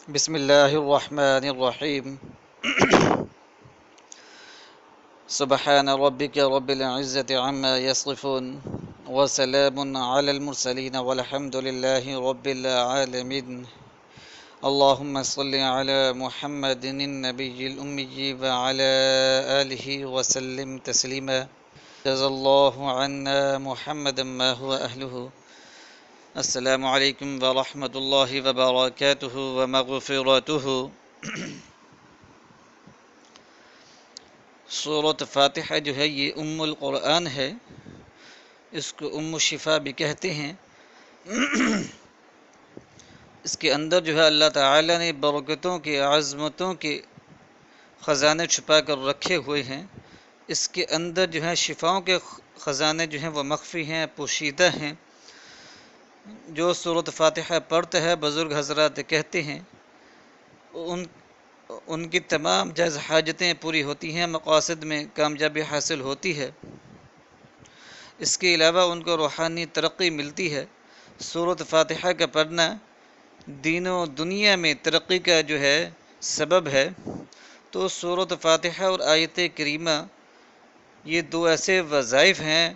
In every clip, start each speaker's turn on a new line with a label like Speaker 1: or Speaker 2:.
Speaker 1: بسم الله الرحمن الرحيم. سبحان ربك رب العزة عما يصفون وسلام على المرسلين والحمد لله رب العالمين. اللهم صل على محمد النبي الأمي وعلى آله وسلم تسليما. جزا الله عنا محمدا ما هو أهله. السلام علیکم ورحمۃ اللہ وبرکاتہ ومغفرتہ. سورۃ فاتحہ جو ہے یہ ام القرآن ہے، اس کو ام الشفا بھی کہتے ہیں. اس کے اندر جو ہے اللہ تعالی نے برکتوں کے، عظمتوں کے خزانے چھپا کر رکھے ہوئے ہیں. اس کے اندر جو ہے شفاؤں کے خزانے جو ہیں وہ مخفی ہیں، پوشیدہ ہیں. جو سورۃ فاتحہ پڑھتا ہے بزرگ حضرات کہتے ہیں ان کی تمام جائز حاجتیں پوری ہوتی ہیں، مقاصد میں کامیابی حاصل ہوتی ہے. اس کے علاوہ ان کو روحانی ترقی ملتی ہے. سورۃ فاتحہ کا پڑھنا دین و دنیا میں ترقی کا جو ہے سبب ہے. تو سورۃ فاتحہ اور آیت کریمہ یہ دو ایسے وظائف ہیں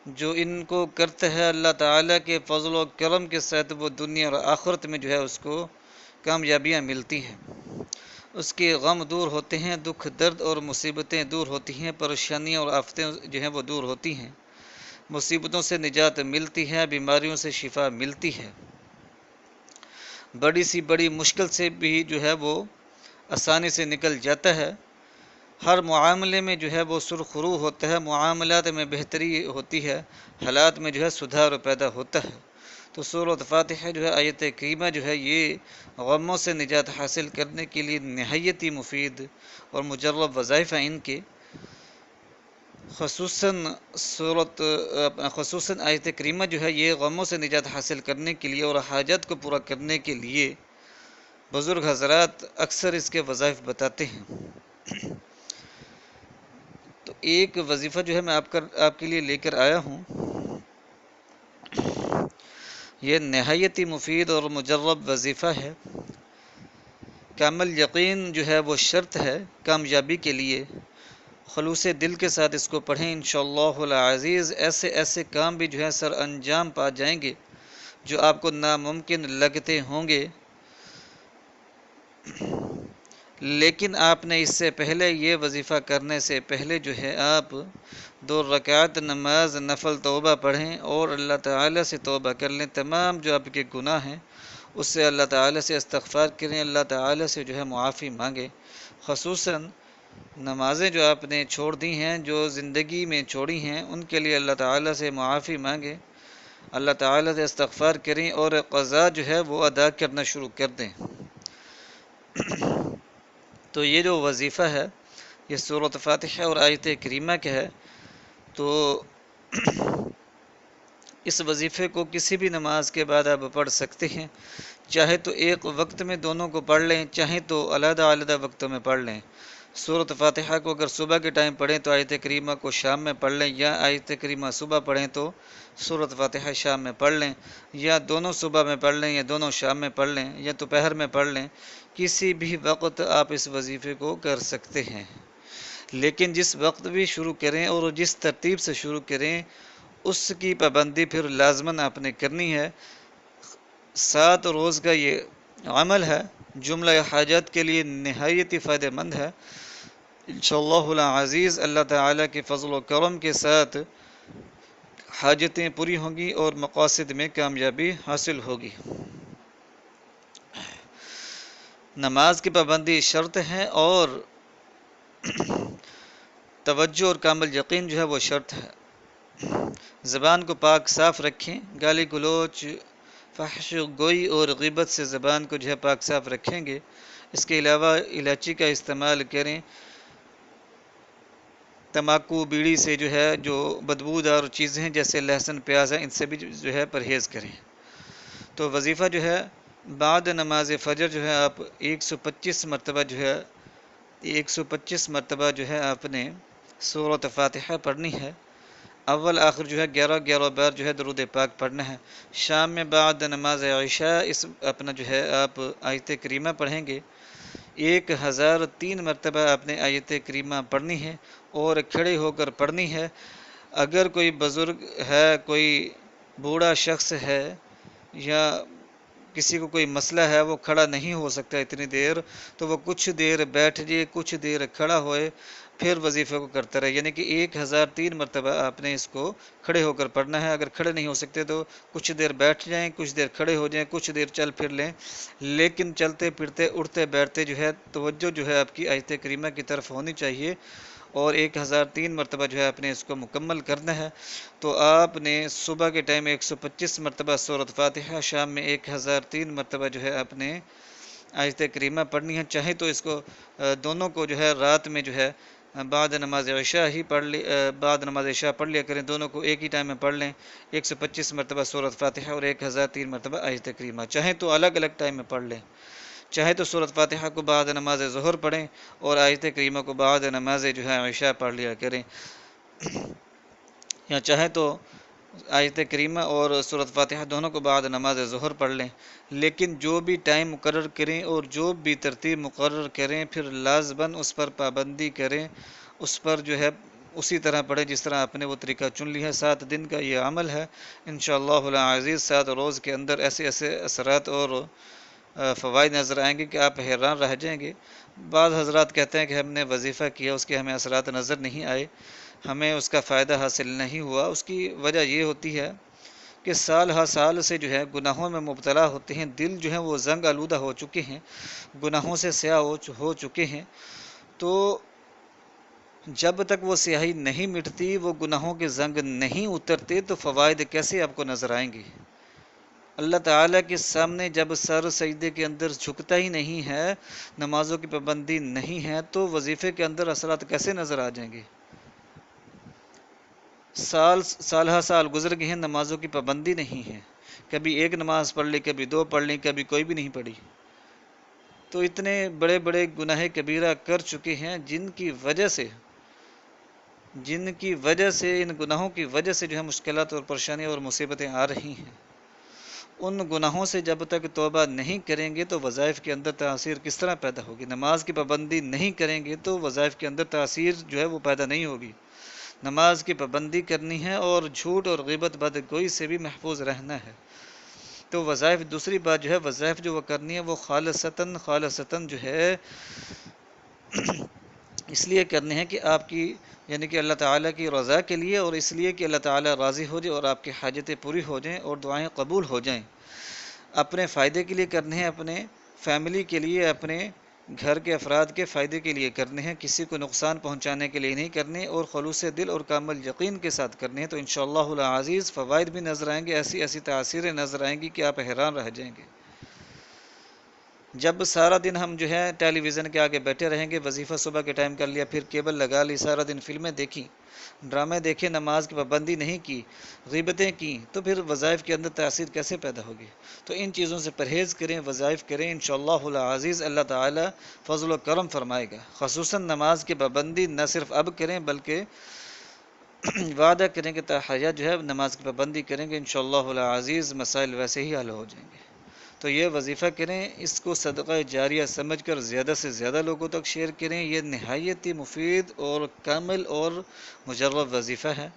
Speaker 1: جو ان کو کرتا ہے اللہ تعالیٰ کے فضل و کرم کے ساتھ وہ دنیا اور آخرت میں جو ہے اس کو کامیابیاں ملتی ہیں. اس کے غم دور ہوتے ہیں، دکھ درد اور مصیبتیں دور ہوتی ہیں، پریشانیاں اور آفتیں جو ہیں وہ دور ہوتی ہیں، مصیبتوں سے نجات ملتی ہے، بیماریوں سے شفا ملتی ہے. بڑی سی بڑی مشکل سے بھی جو ہے وہ آسانی سے نکل جاتا ہے. ہر معاملے میں جو ہے وہ سرخرو ہوتا ہے، معاملات میں بہتری ہوتی ہے، حالات میں جو ہے سدھار پیدا ہوتا ہے. تو سورۃ فاتحہ جو ہے آیت کریمہ جو ہے یہ غموں سے نجات حاصل کرنے کے لیے نہایت ہی مفید اور مجرب وظائف ہیں. ان کے خصوصاً آیت کریمہ جو ہے یہ غموں سے نجات حاصل کرنے کے لیے اور حاجت کو پورا کرنے کے لیے بزرگ حضرات اکثر اس کے وظائف بتاتے ہیں. تو ایک وظیفہ جو ہے میں آپ کے لیے لے کر آیا ہوں. یہ نہایت ہی مفید اور مجرب وظیفہ ہے. کامل یقین جو ہے وہ شرط ہے کامیابی کے لیے. خلوص دل کے ساتھ اس کو پڑھیں، انشاءاللہ العزیز ایسے ایسے کام بھی جو ہے سر انجام پا جائیں گے جو آپ کو ناممکن لگتے ہوں گے. لیکن آپ نے اس سے پہلے یہ وظیفہ کرنے سے پہلے جو ہے آپ 2 رکعت نماز نفل توبہ پڑھیں اور اللہ تعالیٰ سے توبہ کر لیں. تمام جو آپ کے گناہ ہیں اس سے اللہ تعالیٰ سے استغفار کریں، اللہ تعالیٰ سے جو ہے معافی مانگیں. خصوصاً نمازیں جو آپ نے چھوڑ دی ہیں، جو زندگی میں چھوڑی ہیں، ان کے لیے اللہ تعالیٰ سے معافی مانگیں، اللہ تعالیٰ سے استغفار کریں اور قضا جو ہے وہ ادا کرنا شروع کر دیں. تو یہ جو وظیفہ ہے یہ سورۃ فاتحہ اور آیت کریمہ کا ہے. تو اس وظیفے کو کسی بھی نماز کے بعد آپ پڑھ سکتے ہیں، چاہے تو ایک وقت میں دونوں کو پڑھ لیں، چاہے تو علیحدہ علیحدہ وقتوں میں پڑھ لیں. سورۃ فاتحہ کو اگر صبح کے ٹائم پڑھیں تو آیت کریمہ کو شام میں پڑھ لیں، یا آیت کریمہ صبح پڑھیں تو سورۃ فاتحہ شام میں پڑھ لیں، یا دونوں صبح میں پڑھ لیں یا دونوں شام میں پڑھ لیں یا دوپہر میں پڑھ لیں. کسی بھی وقت آپ اس وظیفے کو کر سکتے ہیں. لیکن جس وقت بھی شروع کریں اور جس ترتیب سے شروع کریں اس کی پابندی پھر لازماً آپ نے کرنی ہے. 7 روز کا یہ عمل ہے، جملہ حاجات کے لیے نہایت ہی فائدہ مند ہے. انشاءاللہ العزیز اللہ تعالیٰ کے فضل و کرم کے ساتھ حاجتیں پوری ہوں گی اور مقاصد میں کامیابی حاصل ہوگی. نماز کی پابندی شرط ہے اور توجہ اور کامل یقین جو ہے وہ شرط ہے. زبان کو پاک صاف رکھیں، گالی گلوچ، فحش گوئی اور غیبت سے زبان کو جو ہے پاک صاف رکھیں گے. اس کے علاوہ الائچی کا استعمال کریں. تمباکو بیڑی سے جو ہے جو بدبودار چیزیں ہیں جیسے لہسن پیاز ہیں ان سے بھی جو ہے پرہیز کریں. تو وظیفہ جو ہے بعد نماز فجر جو ہے آپ 125 مرتبہ جو ہے آپ نے سورۃ فاتحہ پڑھنی ہے. اول آخر جو ہے 11 بار جو ہے درود پاک پڑھنا ہے۔ شام میں بعد نماز عشاء اس اپنا جو ہے آپ آیت کریمہ پڑھیں گے، 1003 مرتبہ آپ نے آیت کریمہ پڑھنی ہے اور کھڑے ہو کر پڑھنی ہے۔ اگر کوئی بزرگ ہے، کوئی بوڑھا شخص ہے یا کسی کو کوئی مسئلہ ہے، وہ کھڑا نہیں ہو سکتا اتنی دیر، تو وہ کچھ دیر بیٹھ جائے، کچھ دیر کھڑا ہوئے، پھر وظیفے کو کرتا رہے، یعنی کہ 1003 مرتبہ آپ نے اس کو کھڑے ہو کر پڑھنا ہے۔ اگر کھڑے نہیں ہو سکتے تو کچھ دیر بیٹھ جائیں، کچھ دیر کھڑے ہو جائیں، کچھ دیر چل پھر لیں، لیکن چلتے پھرتے اٹھتے بیٹھتے جو ہے توجہ جو ہے آپ کی آیت کریمہ کی طرف ہونی چاہیے، اور 1003 مرتبہ جو ہے آپ نے اس کو مکمل کرنا ہے۔ تو آپ نے صبح کے ٹائم 125 مرتبہ سورۃ فاتحہ، شام میں 1003 مرتبہ جو ہے آپ نے آیت کریمہ پڑھنی ہے۔ چاہے تو اس کو دونوں کو جو ہے رات میں جو ہے بعد نماز عشاء ہی پڑھ لی، بعد نماز عشاء پڑھ لیا کریں، دونوں کو ایک ہی ٹائم میں پڑھ لیں، 125 مرتبہ سورۃ فاتحہ اور 1003 مرتبہ آیت کریمہ، چاہے تو الگ الگ ٹائم میں پڑھ لیں، چاہے تو سورۃ فاتحہ کو بعد نماز ظہر پڑھیں اور آیت کریمہ کو بعد نماز جو ہے عشاء پڑھ لیا کریں، یا چاہے تو آیت کریمہ اور سورۃ فاتحہ دونوں کو بعد نماز ظہر پڑھ لیں، لیکن جو بھی ٹائم مقرر کریں اور جو بھی ترتیب مقرر کریں پھر لازماً اس پر پابندی کریں، اس پر جو ہے اسی طرح پڑھیں جس طرح آپ نے وہ طریقہ چن لی ہے۔ 7 دن کا یہ عمل ہے انشاءاللہ العزیز، 7 روز کے اندر ایسے ایسے اثرات اور فوائد نظر آئیں گے کہ آپ حیران رہ جائیں گے۔ بعض حضرات کہتے ہیں کہ ہم نے وظیفہ کیا، اس کے ہمیں اثرات نظر نہیں آئے، ہمیں اس کا فائدہ حاصل نہیں ہوا۔ اس کی وجہ یہ ہوتی ہے کہ سال ہر سال سے جو ہے گناہوں میں مبتلا ہوتے ہیں، دل جو ہے وہ زنگ آلودہ ہو چکے ہیں، گناہوں سے سیاہ ہو چکے ہیں، تو جب تک وہ سیاہی نہیں مٹتی، وہ گناہوں کے زنگ نہیں اترتے، تو فوائد کیسے آپ کو نظر آئیں گے؟ اللہ تعالیٰ کے سامنے جب سر سجدے کے اندر جھکتا ہی نہیں ہے، نمازوں کی پابندی نہیں ہے، تو وظیفے کے اندر اثرات کیسے نظر آ جائیں گے؟ سال ہر سال گزر گئے ہیں، نمازوں کی پابندی نہیں ہے، کبھی ایک نماز پڑھ لی، کبھی 2 پڑھ لی، کبھی کوئی بھی نہیں پڑھی، تو اتنے بڑے بڑے گناہ کبیرہ کر چکے ہیں جن کی وجہ سے ان گناہوں کی وجہ سے جو ہے مشکلات اور پریشانیاں اور مصیبتیں آ رہی ہیں۔ ان گناہوں سے جب تک توبہ نہیں کریں گے تو وظائف کے اندر تاثیر کس طرح پیدا ہوگی؟ نماز کی پابندی نہیں کریں گے تو وظائف کے اندر تاثیر جو ہے وہ پیدا نہیں ہوگی۔ نماز کی پابندی کرنی ہے اور جھوٹ اور غیبت بدگوئی سے بھی محفوظ رہنا ہے۔ تو وظائف، دوسری بات جو ہے وظائف جو وہ کرنی ہے وہ خالصتاً جو ہے اس لیے کرنے ہیں کہ آپ کی یعنی کہ اللہ تعالیٰ کی رضا کے لیے، اور اس لیے کہ اللہ تعالیٰ راضی ہو جائے اور آپ کی حاجتیں پوری ہو جائیں اور دعائیں قبول ہو جائیں۔ اپنے فائدے کے لیے کرنے ہیں، اپنے فیملی کے لیے، اپنے گھر کے افراد کے فائدے کے لیے کرنے ہیں، کسی کو نقصان پہنچانے کے لیے نہیں کرنے، اور خلوص دل اور کامل یقین کے ساتھ کرنے ہیں، تو انشاءاللہ العزیز فوائد بھی نظر آئیں گے، ایسی ایسی تاثیریں نظر آئیں گی کہ آپ حیران رہ جائیں گے۔ جب سارا دن ہم جو ہے ٹیلی ویژن کے آگے بیٹھے رہیں گے، وظیفہ صبح کے ٹائم کر لیا، پھر کیبل لگا لی، سارا دن فلمیں دیکھی، ڈرامے دیکھے، نماز کی پابندی نہیں کی، غیبتیں کی، تو پھر وظائف کے اندر تاثیر کیسے پیدا ہوگی؟ تو ان چیزوں سے پرہیز کریں، وظائف کریں، انشاءاللہ العزیز اللہ تعالی فضل و کرم فرمائے گا۔ خصوصاً نماز کی پابندی نہ صرف اب کریں بلکہ وعدہ کریں کہ تا حیات جو ہے نماز کی پابندی کریں گے، انشاءاللہ العزیز مسائل ویسے ہی حل ہو جائیں گے۔ تو یہ وظیفہ کریں، اس کو صدقہ جاریہ سمجھ کر زیادہ سے زیادہ لوگوں تک شیئر کریں، یہ نہایت ہی مفید اور کامل اور مجرب وظیفہ ہے،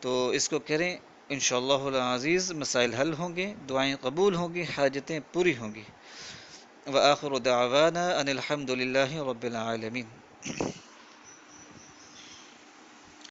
Speaker 1: تو اس کو کریں، انشاءاللہ العزیز مسائل حل ہوں گے، دعائیں قبول ہوں گی، حاجتیں پوری ہوں گی۔ وآخر دعوانا ان الحمد للہ رب العالمین۔